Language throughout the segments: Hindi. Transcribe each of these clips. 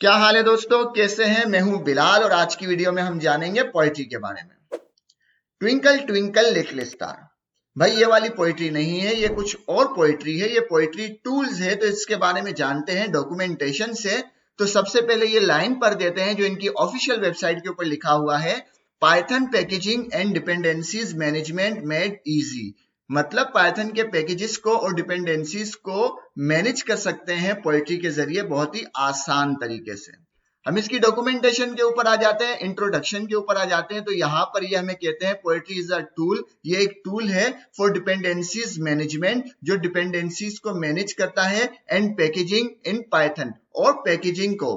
क्या हाल है दोस्तों, कैसे हैं? मैं हूं बिलाल और आज की वीडियो में हम जानेंगे पोएट्री के बारे में। Twinkle twinkle little star. भाई ये वाली पोएट्री नहीं है, ये कुछ और पोएट्री है। ये पोएट्री टूल्स है, तो इसके बारे में जानते हैं डॉक्यूमेंटेशन से। तो सबसे पहले ये लाइन पढ़ देते हैं जो इनकी ऑफिशियल वेबसाइट के ऊपर लिखा हुआ है। Python packaging and dependencies management made easy. मतलब पाइथन के पैकेजेस को और डिपेंडेंसीज को मैनेज कर सकते हैं पोएट्री के जरिए बहुत ही आसान तरीके से। हम इसकी डॉक्यूमेंटेशन के ऊपर आ जाते हैं, इंट्रोडक्शन के ऊपर आ जाते हैं। तो यहाँ पर ये हमें कहते हैं पोएट्री इज अ टूल। ये एक टूल है फॉर डिपेंडेंसीज मैनेजमेंट, जो डिपेंडेंसीज को मैनेज करता है, एंड पैकेजिंग इन पाइथन, और पैकेजिंग को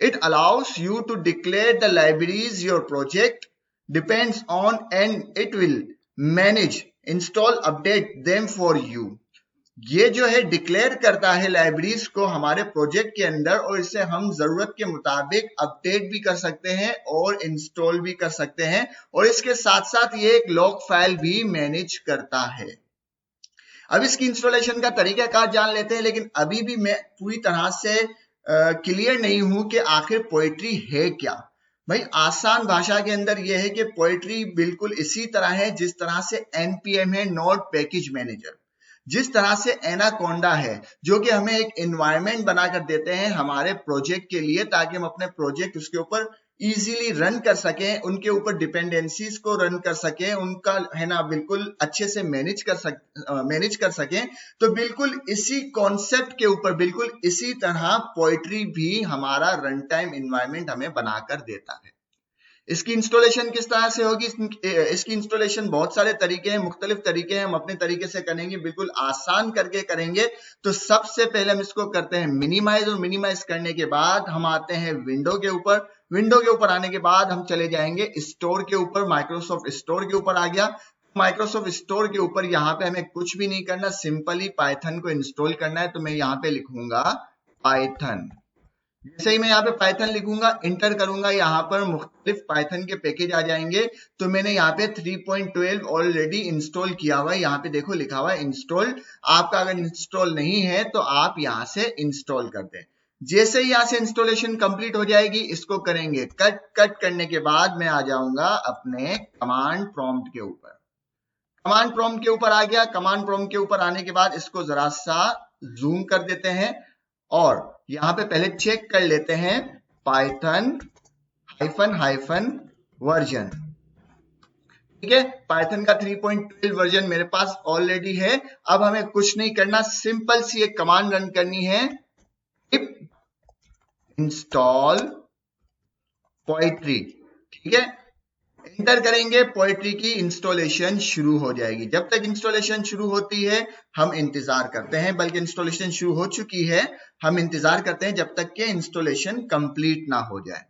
it allows you to declare the libraries your project depends on, and it will manage, install, update them for you। ये जो है डिक्लेयर करता है लाइब्रेरीज को हमारे प्रोजेक्ट के अंदर, और इसे हम जरूरत के मुताबिक अपडेट भी कर सकते हैं और इंस्टॉल भी कर सकते हैं, और इसके साथ साथ ये एक लॉग फाइल भी मैनेज करता है। अब इसकी इंस्टॉलेशन का तरीकाकार जान लेते हैं, लेकिन अभी भी मैं पूरी तरह से क्लियर नहीं हूं कि आखिर पोएट्री है क्या। भाई आसान भाषा के अंदर यह है कि पोएट्री बिल्कुल इसी तरह है जिस तरह से एनपीएम है, नोड पैकेज मैनेजर, जिस तरह से एनाकोंडा है, जो कि हमें एक एनवायरनमेंट बनाकर देते हैं हमारे प्रोजेक्ट के लिए, ताकि हम अपने प्रोजेक्ट उसके ऊपर इजीली रन कर सकें, उनके ऊपर डिपेंडेंसीज को रन कर सकें, उनका है ना बिल्कुल अच्छे से मैनेज कर सकें। तो बिल्कुल इसी कॉन्सेप्ट के ऊपर, बिल्कुल इसी तरह पोएट्री भी हमारा रन टाइम एनवायरनमेंट हमें बनाकर देता है। इसकी इंस्टॉलेशन किस तरह से होगी? इसकी इंस्टॉलेशन बहुत सारे तरीके हैं, मुख्तलिफ तरीके हैं। हम अपने तरीके से करेंगे, बिल्कुल आसान करके करेंगे। तो सबसे पहले हम इसको करते हैं मिनिमाइज, और मिनिमाइज करने के बाद हम आते हैं विंडो के ऊपर। विंडो के ऊपर आने के बाद हम चले जाएंगे स्टोर के ऊपर। माइक्रोसॉफ्ट स्टोर के ऊपर आ गया। माइक्रोसॉफ्ट स्टोर के ऊपर यहाँ पे हमें कुछ भी नहीं करना, सिंपली पाइथन को इंस्टॉल करना है। तो मैं यहाँ पे लिखूंगा पाइथन। जैसे ही मैं यहाँ पे पाइथन लिखूंगा, इंटर करूंगा, यहाँ पर मुख्तलिफ पाइथन के पैकेज आ जाएंगे। तो मैंने यहाँ पे 3.12 ऑलरेडी इंस्टॉल किया हुआ है। यहाँ पे देखो लिखा हुआ है इंस्टॉल। आपका अगर इंस्टॉल नहीं है तो आप यहाँ से इंस्टॉल कर दें। जैसे ही यहाँ से इंस्टॉलेशन कंप्लीट हो जाएगी, इसको करेंगे कट करने के बाद मैं आ जाऊंगा अपने कमांड प्रॉम्प्ट के ऊपर। कमांड प्रॉम्प्ट के ऊपर आ गया। कमांड प्रॉम्प्ट के ऊपर आने के बाद इसको जरा सा जूम कर देते हैं, और यहां पे पहले चेक कर लेते हैं पाइथन हाइफन वर्जन। ठीक है, पाइथन का 3.12 वर्जन मेरे पास ऑलरेडी है। अब हमें कुछ नहीं करना, सिंपल सी एक कमांड रन करनी है, इंस्टॉल पोएट्री। ठीक है, इंटर करेंगे, पोएट्री की इंस्टॉलेशन शुरू हो जाएगी। जब तक इंस्टॉलेशन शुरू होती है हम इंतजार करते हैं, बल्कि इंस्टॉलेशन शुरू हो चुकी है, हम इंतजार करते हैं जब तक कि इंस्टॉलेशन कंप्लीट ना हो जाए।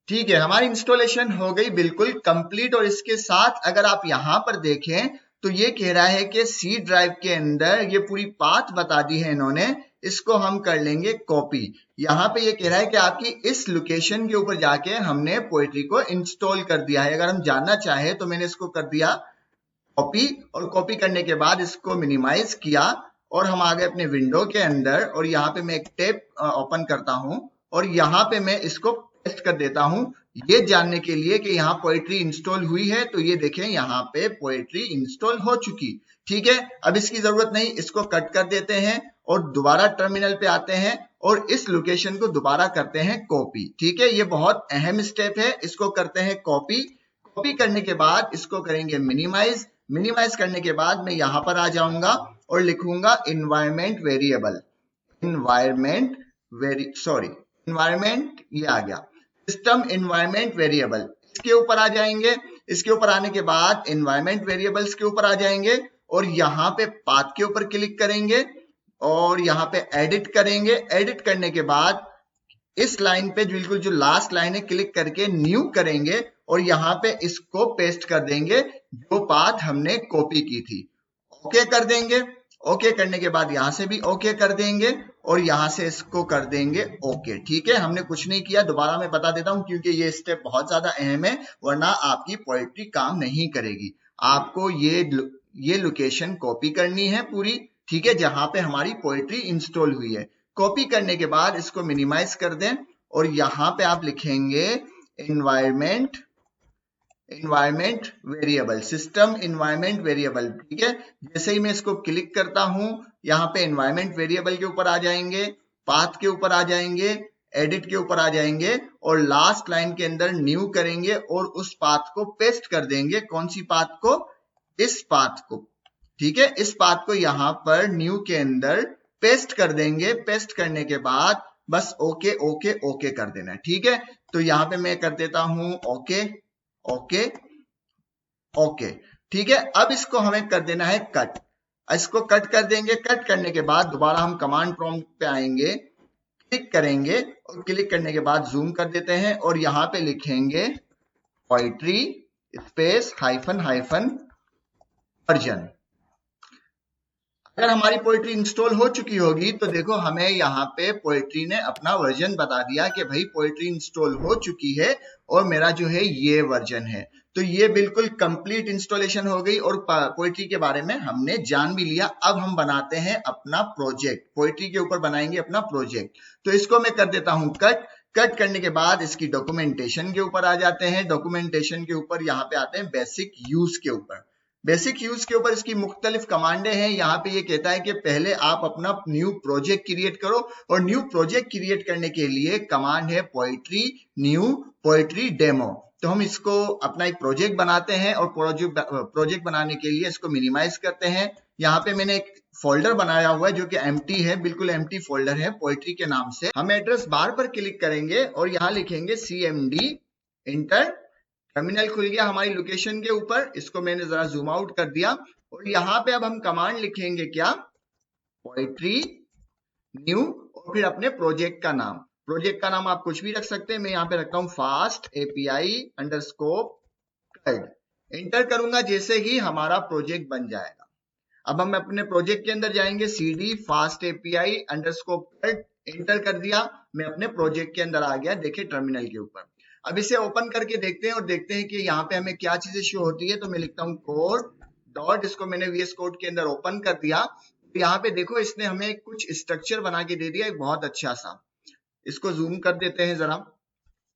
ठीक है, हमारी इंस्टॉलेशन हो गई बिल्कुल कंप्लीट। और इसके साथ अगर आप यहां पर देखें तो ये कह रहा है कि सी ड्राइव के अंदर ये पूरी पाथ बता दी है इन्होंने, इसको हम कर लेंगे कॉपी। यहाँ पे ये कह रहा है कि आपकी इस लोकेशन के ऊपर जाके हमने पोएट्री को इंस्टॉल कर दिया है। अगर हम जानना चाहे तो मैंने इसको कर दिया कॉपी, और कॉपी करने के बाद इसको मिनिमाइज किया, और हम आ गए अपने विंडो के अंदर। और यहाँ पे मैं एक टैब ओपन करता हूं, और यहाँ पे मैं इसको पेस्ट कर देता हूं, ये जानने के लिए कि यहाँ पोएट्री इंस्टॉल हुई है। तो ये देखें यहाँ पे पोएट्री इंस्टॉल हो चुकी। ठीक है, अब इसकी जरूरत नहीं, इसको कट कर देते हैं और दोबारा टर्मिनल पे आते हैं और इस लोकेशन को दोबारा करते हैं कॉपी। ठीक है, ये बहुत अहम स्टेप है, इसको करते हैं कॉपी। कॉपी करने के बाद इसको करेंगे मिनिमाइज। मिनिमाइज करने के बाद मैं यहां पर आ जाऊंगा और लिखूंगा इन्वायरमेंट वेरिएबल। इन्वायरमेंट ये आ गया, सिस्टम इन्वायरमेंट वेरिएबल। इसके ऊपर आ जाएंगे। इसके ऊपर आने के बाद इन्वायरमेंट वेरिएबल्स के ऊपर आ जाएंगे, और यहाँ पे पाथ के ऊपर क्लिक करेंगे, और यहाँ पे एडिट करेंगे। एडिट करने के बाद इस लाइन पे बिल्कुल जो लास्ट लाइन है, क्लिक करके न्यू करेंगे, और यहाँ पे इसको पेस्ट कर देंगे जो पाथ हमने कॉपी की थी। ओके कर देंगे। ओके करने के बाद यहां से भी ओके कर देंगे, और यहां से इसको कर देंगे ओके। ठीक है, हमने कुछ नहीं किया, दोबारा मैं बता देता हूं क्योंकि ये स्टेप बहुत ज्यादा अहम है, वरना आपकी पोएट्री काम नहीं करेगी। आपको ये लोकेशन कॉपी करनी है पूरी, ठीक है, जहां पे हमारी पोएट्री इंस्टॉल हुई है। कॉपी करने के बाद इसको मिनिमाइज कर दें और यहां पे आप लिखेंगे environment variable, system environment variable. ठीक है, जैसे ही मैं इसको क्लिक करता हूं, यहाँ पे एनवायरमेंट वेरिएबल के ऊपर आ जाएंगे, पाथ के ऊपर आ जाएंगे, एडिट के ऊपर आ जाएंगे और लास्ट लाइन के अंदर न्यू करेंगे और उस पाथ को पेस्ट कर देंगे। कौन सी पाथ को? इस पाथ को। ठीक है, इस पाथ को यहां पर न्यू के अंदर पेस्ट कर देंगे। पेस्ट करने के बाद बस ओके ओके ओके कर देना है। ठीक है, तो यहां पे मैं कर देता हूं ओके ओके ओके। ठीक है, अब इसको हमें कर देना है कट। इसको कट कर देंगे। कट करने के बाद दोबारा हम कमांड प्रॉम्प्ट पे आएंगे, क्लिक करेंगे और क्लिक करने के बाद जूम कर देते हैं और यहां पे लिखेंगे poetry space hyphen hyphen version. अगर हमारी पोएट्री इंस्टॉल हो चुकी होगी तो देखो हमें यहाँ पे पोएट्री ने अपना वर्जन बता दिया कि भाई पोएट्री इंस्टॉल हो चुकी है और मेरा जो है ये वर्जन है। तो ये बिल्कुल कंप्लीट इंस्टॉलेशन हो गई और पोएट्री के बारे में हमने जान भी लिया। अब हम बनाते हैं अपना प्रोजेक्ट, पोएट्री के ऊपर बनाएंगे अपना प्रोजेक्ट। तो इसको मैं कर देता हूं कट। कट करने के बाद इसकी डॉक्यूमेंटेशन के ऊपर आ जाते हैं। डॉक्यूमेंटेशन के ऊपर यहाँ पे आते हैं बेसिक यूज के ऊपर। बेसिक यूज के ऊपर इसकी मुख्तलिफ कमांडें हैं। यहाँ पे ये कहता है कि पहले आप अपना न्यू प्रोजेक्ट क्रिएट करो और न्यू प्रोजेक्ट क्रिएट करने के लिए कमांड है पोएट्री न्यू पोएट्री डेमो। तो हम इसको अपना एक प्रोजेक्ट बनाते हैं और प्रोजेक्ट बनाने के लिए इसको मिनिमाइज करते हैं। यहाँ पे मैंने एक फोल्डर बनाया हुआ है जो कि एम्प्टी है, बिल्कुल एम्प्टी फोल्डर है पोएट्री के नाम से। हम एड्रेस बार पर क्लिक करेंगे और यहाँ लिखेंगे CMD, इंटर। टर्मिनल खुल गया हमारी लोकेशन के ऊपर। इसको मैंने जरा जूम आउट कर दिया और यहाँ पे अब हम कमांड लिखेंगे क्या? पोएट्री न्यू और फिर अपने प्रोजेक्ट का नाम। प्रोजेक्ट का नाम आप कुछ भी रख सकते हैं, मैं यहाँ पे रखता हूँ fast API underscore called. Enter करूंगा जैसे ही हमारा प्रोजेक्ट बन जाएगा। अब हम अपने प्रोजेक्ट के अंदर जाएंगे, CD fast API underscore called. Enter कर दिया, मैं अपने प्रोजेक्ट के अंदर आ गया। देखिए टर्मिनल के ऊपर। अब इसे ओपन करके देखते हैं और देखते हैं कि यहाँ पे हमें क्या चीजें शो होती है। तो मैं लिखता हूँ कोड डॉट, इसको मैंने VS कोड के अंदर ओपन कर दिया। तो यहाँ पे देखो इसने हमें कुछ स्ट्रक्चर बना के दे दिया, एक बहुत अच्छा सा। इसको जूम कर देते हैं जरा।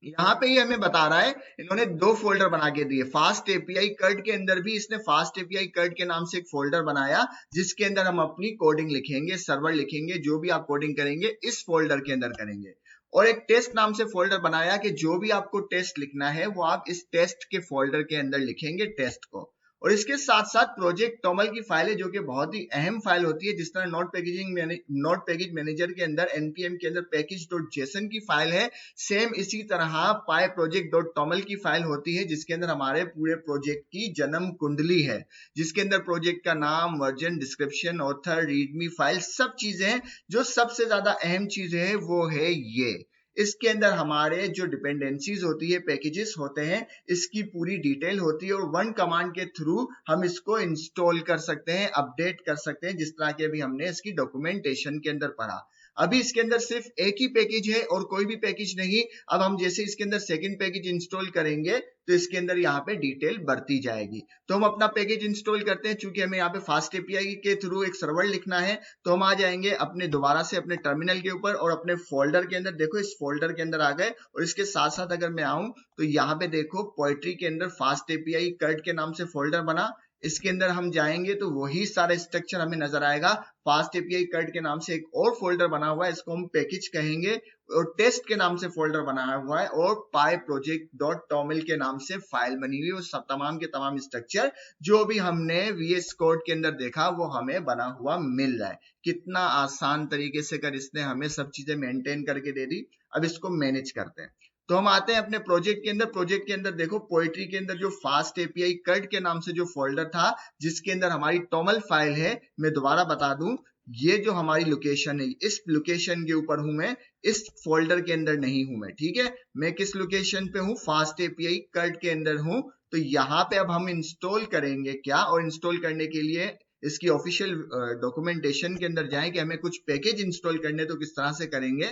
यहाँ पे ये हमें बता रहा है, इन्होंने दो फोल्डर बना के दिए। फास्ट API कर्ट के अंदर भी इसने फास्ट API कर्ट के नाम से एक फोल्डर बनाया जिसके अंदर हम अपनी कोडिंग लिखेंगे, सर्वर लिखेंगे, जो भी आप कोडिंग करेंगे इस फोल्डर के अंदर करेंगे। और एक टेस्ट नाम से फोल्डर बनाया कि जो भी आपको टेस्ट लिखना है वो आप इस टेस्ट के फोल्डर के अंदर लिखेंगे टेस्ट को। और इसके साथ साथ प्रोजेक्ट टॉमल की फाइल है जो कि बहुत ही अहम फाइल होती है। जिस तरह नोट पैकेज मैनेजर के अंदर npm के अंदर package.json की फाइल है, सेम इसी तरह पाई project.toml की फाइल होती है जिसके अंदर हमारे पूरे प्रोजेक्ट की जन्म कुंडली है, जिसके अंदर प्रोजेक्ट का नाम, version, description, author, readme file, सब चीजें हैं। जो सबसे ज्यादा अहम चीज है वो है ये, इसके अंदर हमारे जो डिपेंडेंसीज होती है, पैकेजेस होते हैं, इसकी पूरी डिटेल होती है और वन कमांड के थ्रू हम इसको इंस्टॉल कर सकते हैं, अपडेट कर सकते हैं, जिस तरह के अभी हमने इसकी डॉक्यूमेंटेशन के अंदर पढ़ा। अभी इसके अंदर सिर्फ एक ही पैकेज है और कोई भी पैकेज नहीं। अब हम जैसे इसके अंदर सेकंड पैकेज इंस्टॉल करेंगे तो इसके अंदर यहाँ पे डिटेल बढ़ती जाएगी। तो हम अपना पैकेज इंस्टॉल करते हैं। चूंकि हमें यहाँ पे फास्ट API के थ्रू एक सर्वर लिखना है तो हम आ जाएंगे अपने दोबारा से अपने टर्मिनल के ऊपर और अपने फोल्डर के अंदर, देखो इस फोल्डर के अंदर आ गए। और इसके साथ साथ अगर मैं आऊं तो यहाँ पे देखो पोएट्री के अंदर फास्ट API कर्ट के नाम से फोल्डर बना, इसके अंदर हम जाएंगे तो वही सारा स्ट्रक्चर हमें नजर आएगा। फास्ट API कर्ट के नाम से एक और फोल्डर बना हुआ है, इसको हम पैकेज कहेंगे, और टेस्ट के नाम से फोल्डर बनाया हुआ है, और पाई project.toml के नाम से फाइल बनी हुई है। सब तमाम के तमाम स्ट्रक्चर जो भी हमने VS कोड के अंदर देखा वो हमें बना हुआ मिल रहा है। कितना आसान तरीके से कर इसने हमें सब चीजें मेंटेन करके दे दी। अब इसको मैनेज करते हैं। तो हम आते हैं अपने प्रोजेक्ट के अंदर। प्रोजेक्ट के अंदर देखो पोएट्री के अंदर जो फास्ट API कर्ट के नाम से जो फोल्डर था जिसके अंदर हमारी टॉमल फाइल है, मैं दोबारा बता दूं, ये जो हमारी लोकेशन है इस लोकेशन के ऊपर हूं मैं, इस फोल्डर के अंदर नहीं हूं मैं। ठीक है, मैं किस लोकेशन पे हूं? फास्ट API कर्ट के अंदर हूं। तो यहाँ पे अब हम इंस्टॉल करेंगे क्या, और इंस्टॉल करने के लिए इसकी ऑफिशियल डॉक्यूमेंटेशन के अंदर जाएं कि हमें कुछ पैकेज इंस्टॉल करने तो किस तरह से करेंगे,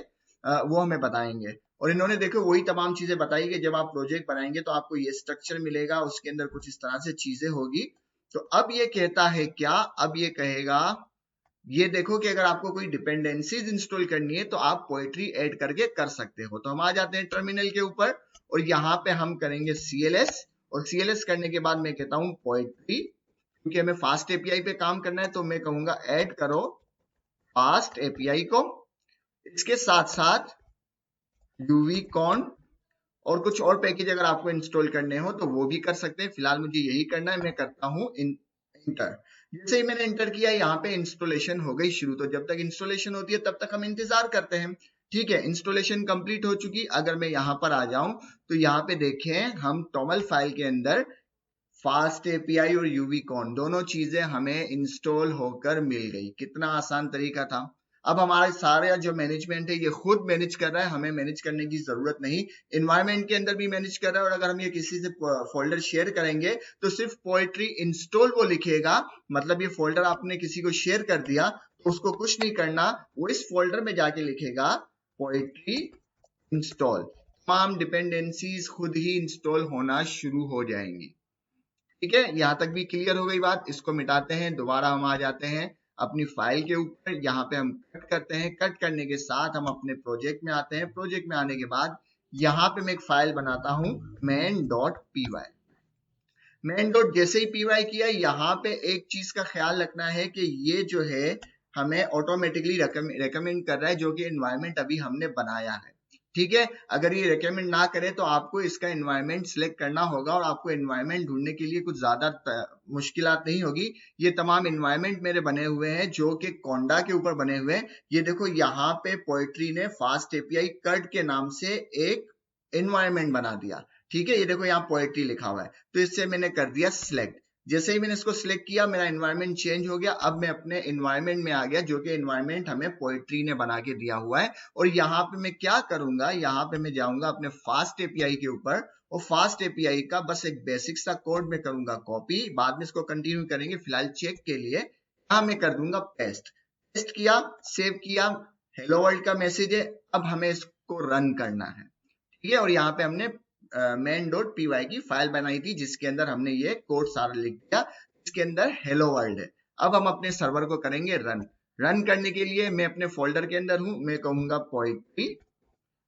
वो हमें बताएंगे। और इन्होंने देखो वही तमाम चीजें बताई कि जब आप प्रोजेक्ट बनाएंगे तो आपको ये स्ट्रक्चर मिलेगा, उसके अंदर कुछ इस तरह से चीजें होगी। तो अब ये कहता है क्या, अब ये कहेगा, ये देखो कि अगर आपको कोई डिपेंडेंसीज इंस्टॉल करनी है तो आप पोएट्री ऐड करके कर सकते हो। तो हम आ जाते हैं टर्मिनल के ऊपर और यहाँ पे हम करेंगे CLS, और CLS करने के बाद मैं कहता हूं पोएट्री, क्योंकि हमें फास्ट एपीआई पे काम करना है तो मैं कहूंगा ऐड करो फास्ट एपीआई को। इसके साथ साथ यूवीकॉन और कुछ और पैकेज अगर आपको इंस्टॉल करने हो तो वो भी कर सकते हैं। फिलहाल मुझे यही करना है, मैं करता हूं इंटर। जैसे ही मैंने इंटर किया यहाँ पे इंस्टॉलेशन हो गई शुरू। तो जब तक इंस्टॉलेशन होती है तब तक हम इंतजार करते हैं। ठीक है, इंस्टॉलेशन कंप्लीट हो चुकी। अगर मैं यहाँ पर आ जाऊं तो यहाँ पे देखें हम टॉमल फाइल के अंदर फास्ट एपीआई और यूवीकॉन दोनों चीजें हमें इंस्टॉल होकर मिल गई। कितना आसान तरीका था। अब हमारा सारा जो मैनेजमेंट है ये खुद मैनेज कर रहा है, हमें मैनेज करने की जरूरत नहीं। एनवायरनमेंट के अंदर भी मैनेज कर रहा है, और अगर हम ये किसी से फोल्डर शेयर करेंगे तो सिर्फ पोएट्री इंस्टॉल वो लिखेगा। मतलब ये फोल्डर आपने किसी को शेयर कर दिया तो उसको कुछ नहीं करना, वो इस फोल्डर में जाके लिखेगा पोएट्री इंस्टॉल। तमाम डिपेंडेंसीज खुद ही इंस्टॉल होना शुरू हो जाएंगी। ठीक है, यहां तक भी क्लियर हो गई बात। इसको मिटाते हैं, दोबारा हम आ जाते हैं अपनी फाइल के ऊपर। यहाँ पे हम कट करते हैं, कट करने के साथ हम अपने प्रोजेक्ट में आते हैं। प्रोजेक्ट में आने के बाद यहाँ पे मैं एक फाइल बनाता हूं main.py। main डॉट जैसे ही py किया, यहाँ पे एक चीज का ख्याल रखना है कि ये जो है हमें ऑटोमेटिकली रेकमेंड कर रहा है जो कि एनवायरमेंट अभी हमने बनाया है। ठीक है, अगर ये रेकमेंड ना करे तो आपको इसका एनवायरमेंट सिलेक्ट करना होगा और आपको एनवायरमेंट ढूंढने के लिए कुछ ज्यादा मुश्किलात नहीं होगी। ये तमाम एनवायरमेंट मेरे बने हुए हैं जो कि कोंडा के ऊपर बने हुए हैं। ये देखो यहाँ पे पोएट्री ने फास्ट एपीआई कट के नाम से एक एनवायरमेंट बना दिया। ठीक है, ये देखो यहाँ पोएट्री लिखा हुआ है, तो इससे मैंने कर दिया सिलेक्ट। जैसे ही मैंने इसको सिलेक्ट किया मेरा एनवायरमेंट चेंज हो गया। अब मैं अपने एनवायरमेंट में आ गया जो कि एनवायरमेंट हमें पोएट्री ने बना के दिया हुआ है। और यहाँ पे मैं क्या करूंगा, यहाँ पे मैं जाऊंगा अपने फास्ट एपीआई के ऊपर और फास्ट एपीआई का बस एक बेसिक सा कोड में करूंगा कॉपी, बाद में इसको कंटिन्यू करेंगे। फिलहाल चेक के लिए यहाँ मैं कर दूंगा पेस्ट। पेस्ट किया, सेव किया, हेलो वर्ल्ड का मैसेज है। अब हमें इसको रन करना है। ठीक है, और यहाँ पे हमने main.py की फाइल बनाई थी जिसके अंदर हमने ये कोड सारा लिख दिया, इसके अंदर हेलो वर्ल्ड है। अब हम अपने सर्वर को करेंगे रन। रन करने के लिए मैं अपने फोल्डर के अंदर हूं, मैं कहूंगा पोएट्री।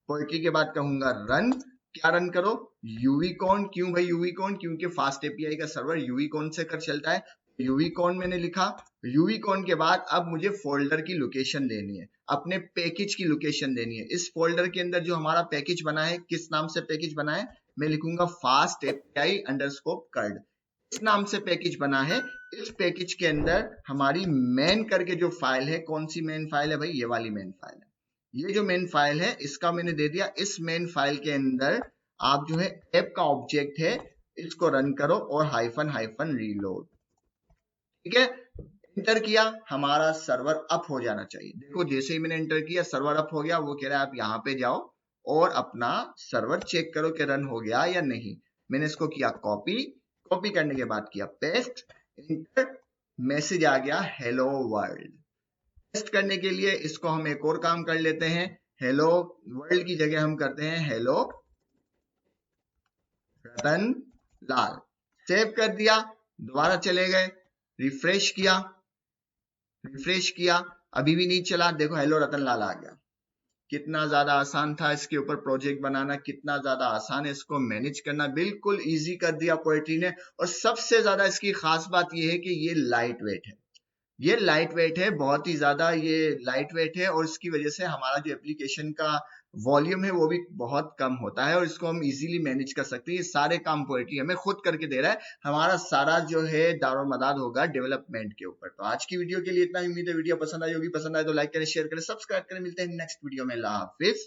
पोएट्री के बाद कहूंगा रन। क्या रन करो, यूवीकॉन। क्यों भाई यूवीकॉन, क्योंकि फास्ट एपीआई का सर्वर यूवीकॉन से कर चलता है। यूवीकॉन मैंने लिखा। यूवीकॉन के बाद अब मुझे फोल्डर की लोकेशन देनी है, अपने पैकेज की लोकेशन देनी है। इस फोल्डर के अंदर जो हमारा पैकेज बना है, किस नाम से पैकेज बना है, मैं लिखूंगा फास्ट एपीआई अंडरस्कोर कर्ड। इस नाम से पैकेज बना है। इस पैकेज के अंदर हमारी मेन करके जो फाइल है, कौन सी मेन फाइल है भाई, ये वाली मेन फाइल है। ये जो मेन फाइल है इसका मैंने दे दिया। इस मेन फाइल के अंदर आप जो है ऐप का ऑब्जेक्ट है, इसको रन करो और हाइफन हाइफन रीलोड। ठीक है, इंटर किया, हमारा सर्वर अप हो जाना चाहिए। देखो जैसे ही मैंने इंटर किया सर्वर अप हो गया। वो कह रहा है आप यहाँ पे जाओ और अपना सर्वर चेक करो कि रन हो गया या नहीं। मैंने इसको किया कॉपी, कॉपी करने के बाद किया पेस्ट, इंटर, मैसेज आ गया हेलो वर्ल्ड। टेस्ट करने के लिए इसको हम एक और काम कर लेते हैं, हेलो वर्ल्ड की जगह हम करते हैं हेलो रतन लाल। सेव कर दिया, दोबारा चले गए, रिफ्रेश किया, रिफ्रेश किया, अभी भी नहीं चला। देखो हेलो रतन लाल आ गया। कितना ज्यादा आसान था इसके ऊपर प्रोजेक्ट बनाना, कितना ज्यादा आसान है इसको मैनेज करना, बिल्कुल इजी कर दिया पोएट्री ने। और सबसे ज्यादा इसकी खास बात यह है कि ये लाइट वेट है। ये लाइट वेट है, बहुत ही ज्यादा ये लाइट वेट है, और इसकी वजह से हमारा जो एप्लीकेशन का वॉल्यूम है वो भी बहुत कम होता है और इसको हम इजीली मैनेज कर सकते हैं। ये सारे काम पोएट्री हमें खुद करके दे रहा है। हमारा सारा जो है दारोमदार होगा डेवलपमेंट के ऊपर। तो आज की वीडियो के लिए इतना ही। उम्मीद है वीडियो पसंद आई होगी। पसंद आए तो लाइक करें, शेयर करें, सब्सक्राइब करें। मिलते हैं नेक्स्ट वीडियो में। अल्लाह हाफिज।